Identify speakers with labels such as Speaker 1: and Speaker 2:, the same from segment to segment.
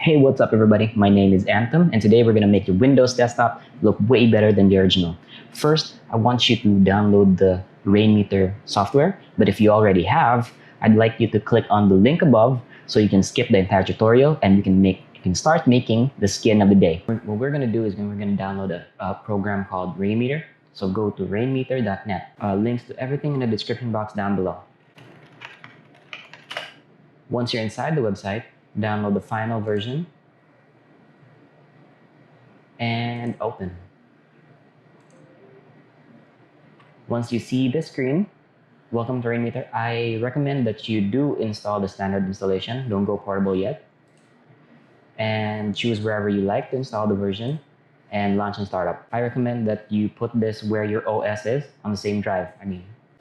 Speaker 1: Hey, what's up everybody? My name is Anthem and today we're going to make your Windows desktop look way better than the original. First, I want you to download the Rainmeter software, but if you already have, I'd like you to click on the link above so you can skip the entire tutorial and you can start making the skin of the day. What we're going to do is we're going to download a program called Rainmeter. So go to rainmeter.net. Links to everything in the description box down below. Once you're inside the website, download the final version and open. Once you see this screen, welcome to Rainmeter. I recommend that you do install the standard installation. Don't go portable yet. And choose wherever you like to install the version and launch and startup. I recommend that you put this where your OS is on the same drive.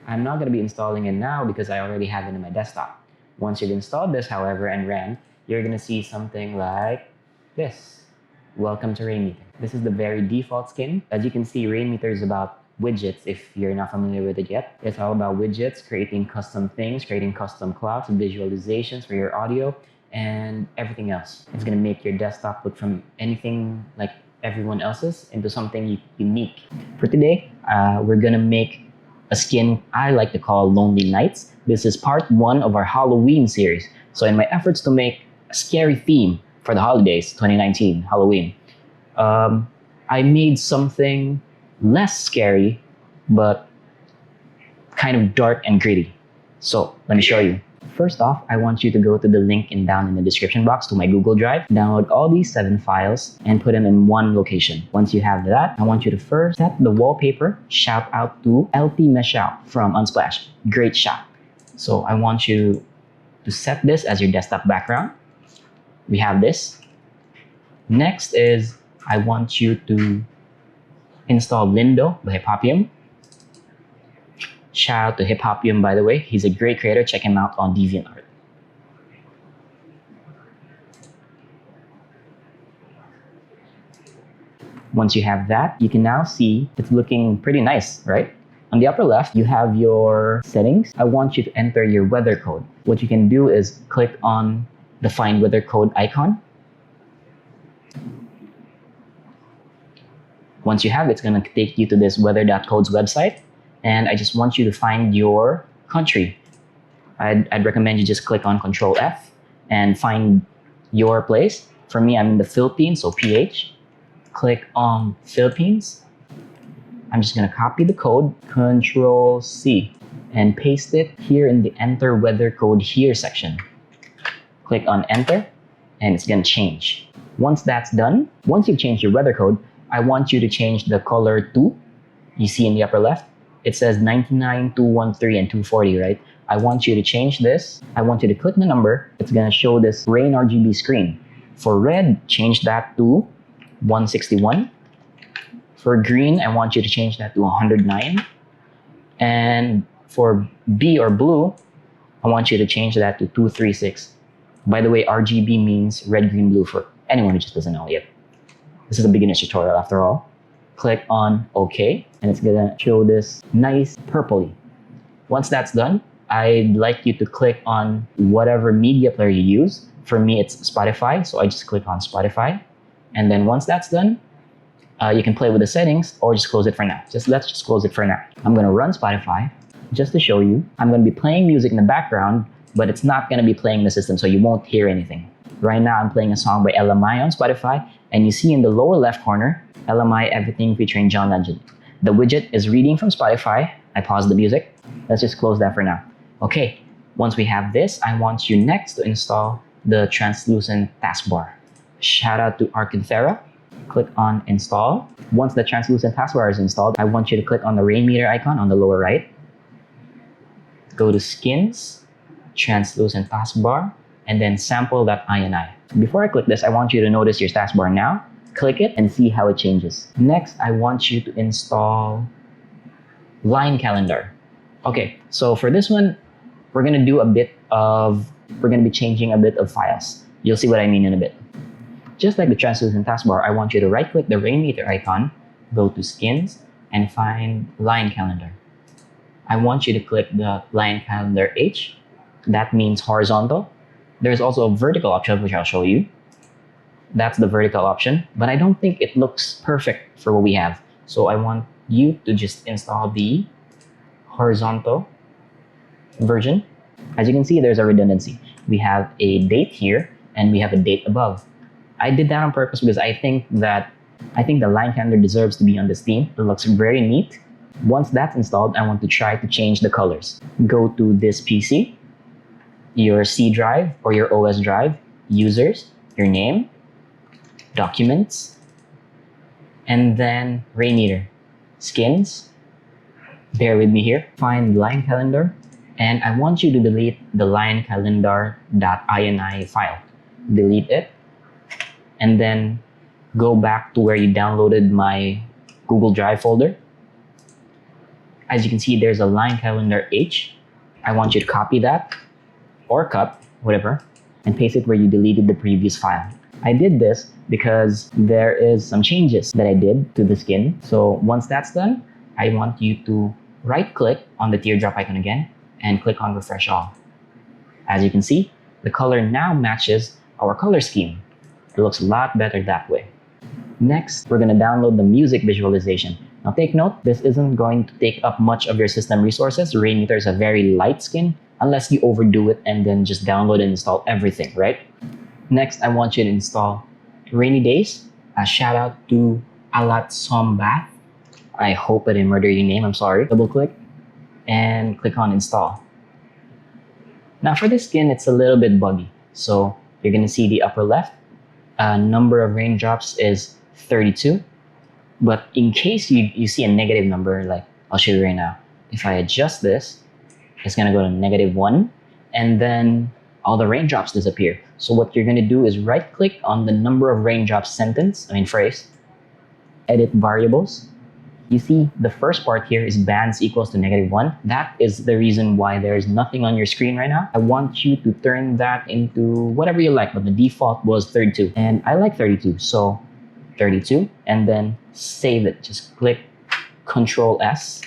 Speaker 1: I'm not going to be installing it now because I already have it in my desktop. Once you've installed this, however, and ran, you're going to see something like this. Welcome to Rainmeter. This is the very default skin. As you can see, Rainmeter is about widgets if you're not familiar with it yet. It's all about widgets, creating custom things, creating custom clouds, visualizations for your audio, and everything else. It's going to make your desktop look from anything like everyone else's into something unique. For today, we're going to make a skin I like to call Lonely Nights. This is part 1 of our Halloween series. So in my efforts to make a scary theme for the holidays, 2019, Halloween, I made something less scary, but kind of dark and gritty. So let me show you. First off, I want you to go to the link down in the description box to my Google Drive, download all these 7 files, and put them in one location. Once you have that, I want you to first set the wallpaper. Shout out to LT Mesh Out from Unsplash. Great shot. So I want you to set this as your desktop background. We have this. Next is I want you to install Lindo by Hiphopium. Shout out to Hiphopium, by the way. He's a great creator. Check him out on DeviantArt. Once you have that, you can now see it's looking pretty nice, right? On the upper left, you have your settings. I want you to enter your weather code. What you can do is click on the Find Weather Code icon. Once you have it, it's going to take you to this weather.codes website. And I just want you to find your country. I'd recommend you just click on Control F and find your place. For me, I'm in the Philippines, so PH. Click on Philippines. I'm just going to copy the code, Control C, and paste it here in the Enter Weather Code Here section. Click on Enter, and it's going to change. Once that's done, once you've changed your weather code, I want you to change the color to, you see in the upper left, it says 99, 213, and 240, right? I want you to change this. I want you to click the number. It's going to show this rain RGB screen. For red, change that to 161. For green, I want you to change that to 109. And for B or blue, I want you to change that to 236. By the way, RGB means red, green, blue for anyone who just doesn't know yet. This is a beginner's tutorial after all. Click on OK, and it's gonna show this nice purpley. Once that's done, I'd like you to click on whatever media player you use. For me, it's Spotify, so I just click on Spotify. And then once that's done, you can play with the settings or just close it for now. Let's just close it for now. I'm gonna run Spotify just to show you. I'm gonna be playing music in the background, but it's not gonna be playing in the system, so you won't hear anything. Right now, I'm playing a song by LMI on Spotify, and you see in the lower left corner, LMI Everything featuring John Legend. The widget is reading from Spotify. I pause the music. Let's just close that for now. Okay, once we have this, I want you next to install the translucent taskbar. Shout out to Arcanthera. Click on Install. Once the translucent taskbar is installed, I want you to click on the Rainmeter icon on the lower right. Go to Skins, Translucent Taskbar, and then sample.ini. Before I click this, I want you to notice your taskbar now. Click it and see how it changes. Next, I want you to install Line Calendar. Okay, so for this one, we're gonna be changing a bit of files. You'll see what I mean in a bit. Just like the translucent taskbar, I want you to right-click the Rainmeter icon, go to Skins, and find Line Calendar. I want you to click the Line Calendar H. That means horizontal. There's also a vertical option, which I'll show you. That's the vertical option, but I don't think it looks perfect for what we have. So I want you to just install the horizontal version. As you can see, there's a redundancy. We have a date here and we have a date above. I did that on purpose because I think the line calendar deserves to be on this theme. It looks very neat. Once that's installed, I want to try to change the colors. Go to this PC, your C drive or your OS drive, users, your name, documents, and then Rainmeter, skins. Bear with me here. Find line calendar, and I want you to delete the line calendar.ini file. Delete it, and then go back to where you downloaded my Google Drive folder. As you can see, there's a line calendar H. I want you to copy that, or cut, whatever, and paste it where you deleted the previous file. I did this because there is some changes that I did to the skin. So once that's done, I want you to right click on the teardrop icon again and click on refresh all. As you can see, the color now matches our color scheme. It looks a lot better that way. Next, we're going to download the music visualization. Now take note, this isn't going to take up much of your system resources. Rainmeter is a very light skin unless you overdo it and then just download and install everything, right? Next, I want you to install Rainy Days. A shout out to Alat Sombath. I hope I didn't murder your name, I'm sorry. Double click and click on install. Now for this skin, it's a little bit buggy. So you're gonna see the upper left, number of raindrops is 32. But in case you see a negative number, like I'll show you right now. If I adjust this, it's gonna go to -1, and then all the raindrops disappear. So what you're gonna do is right click on the number of raindrops phrase, edit variables. You see the first part here is bands equals to -1. That is the reason why there is nothing on your screen right now. I want you to turn that into whatever you like, but the default was 32. And I like 32, so 32, and then save it. Just click Control S,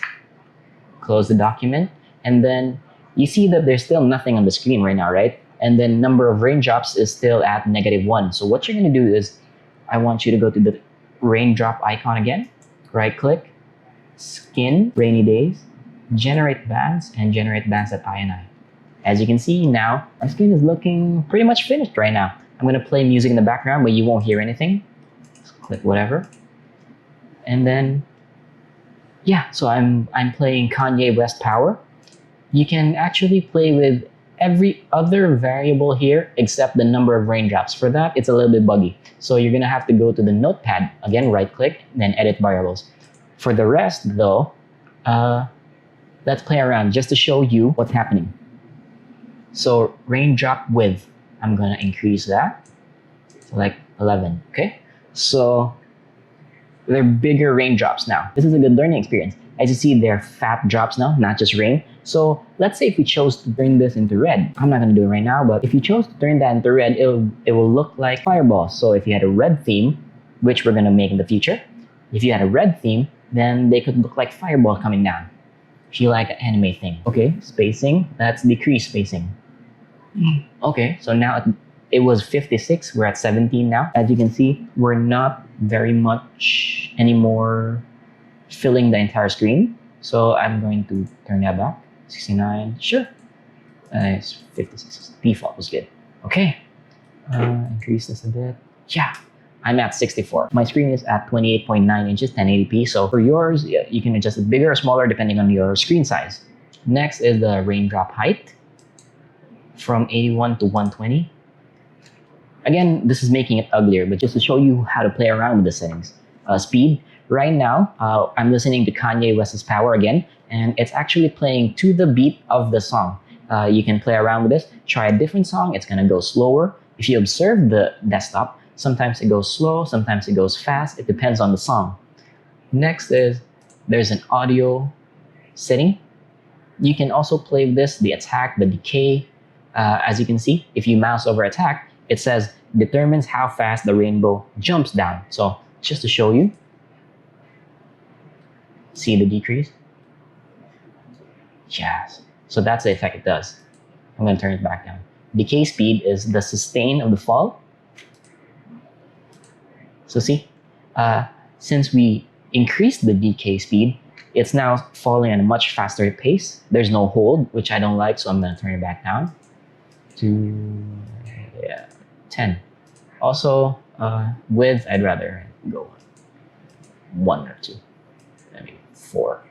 Speaker 1: close the document, and then you see that there's still nothing on the screen right now, right? And then number of raindrops is still at -1. So what you're gonna do is, I want you to go to the raindrop icon again, right click, skin, rainy days, generate bands, and generate bands at INI. As you can see now, our skin is looking pretty much finished right now. I'm gonna play music in the background, but you won't hear anything. Just click whatever. And then, yeah, so I'm playing Kanye West Power. You can actually play with every other variable here except the number of raindrops. For that, it's a little bit buggy. So you're gonna have to go to the notepad, again, right click, then edit variables. For the rest though, let's play around just to show you what's happening. So raindrop width, I'm gonna increase that to like 11, okay? So they're bigger raindrops now. This is a good learning experience. As you see, they're fat drops now, not just rain. So let's say if we chose to turn this into red. I'm not gonna do it right now, but if you chose to turn that into red, it will look like fireballs. So if you had a red theme, which we're gonna make in the future, if you had a red theme, then they could look like fireballs coming down. If you like an anime thing. Okay, spacing, that's decreased spacing. Okay, so now it was 56, we're at 17 now. As you can see, we're not very much anymore filling the entire screen. So I'm going to turn that back. 69, sure. It's 56, default was good. Okay, increase this a bit. Yeah, I'm at 64. My screen is at 28.9 inches, 1080p. So for yours, you can adjust it bigger or smaller depending on your screen size. Next is the raindrop height from 81 to 120. Again, this is making it uglier, but just to show you how to play around with the settings. Speed, right now, I'm listening to Kanye West's Power again, and it's actually playing to the beat of the song. You can play around with this, try a different song, it's gonna go slower. If you observe the desktop, sometimes it goes slow, sometimes it goes fast, it depends on the song. Next is, there's an audio setting. You can also play with this, the attack, the decay. As you can see, if you mouse over attack, it says determines how fast the rainbow jumps down. So just to show you, see the decrease? Yes. So that's the effect it does. I'm going to turn it back down. Decay speed is the sustain of the fall. So see, since we increased the decay speed, it's now falling at a much faster pace. There's no hold, which I don't like, so I'm gonna turn it back down to 10. Also, width, I'd rather go 1 or 2, maybe 4.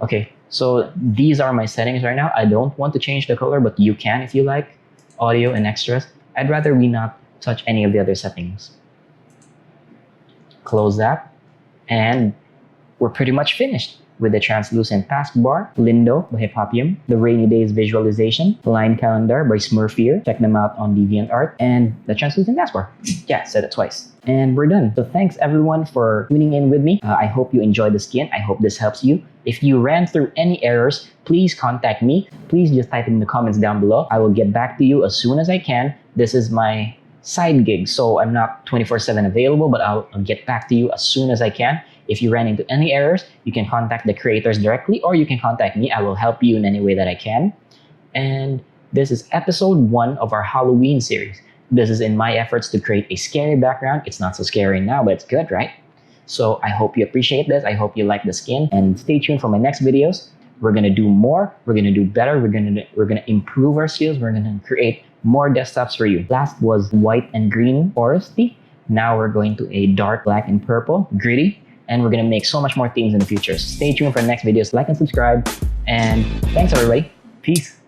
Speaker 1: Okay, so these are my settings right now. I don't want to change the color, but you can if you like. Audio and extras. I'd rather we not touch any of the other settings. Close that, and we're pretty much finished with the translucent taskbar, Lindo by Hiphopium, the Rainy Days visualization, Line Calendar by Smurfier. Check them out on DeviantArt, and the translucent taskbar. Yeah, said it twice. And we're done. So thanks everyone for tuning in with me. I hope you enjoyed the skin. I hope this helps you. If you ran through any errors, please contact me. Please just type in the comments down below. I will get back to you as soon as I can. This is my side gig, so I'm not 24/7 available, but I'll get back to you as soon as I can. If you ran into any errors, you can contact the creators directly, or you can contact me. I will help you in any way that I can. And this is episode 1 of our Halloween series. This is in my efforts to create a scary background. It's not so scary now, but it's good, right? So I hope you appreciate this. I hope you like the skin, and stay tuned for my next videos. We're gonna do more. We're gonna do better. We're gonna improve our skills. We're gonna create more desktops for you. Last was white and green foresty. Now we're going to a dark black and purple, gritty, and we're gonna make so much more themes in the future. So stay tuned for the next videos. Like and subscribe, and thanks everybody. Peace.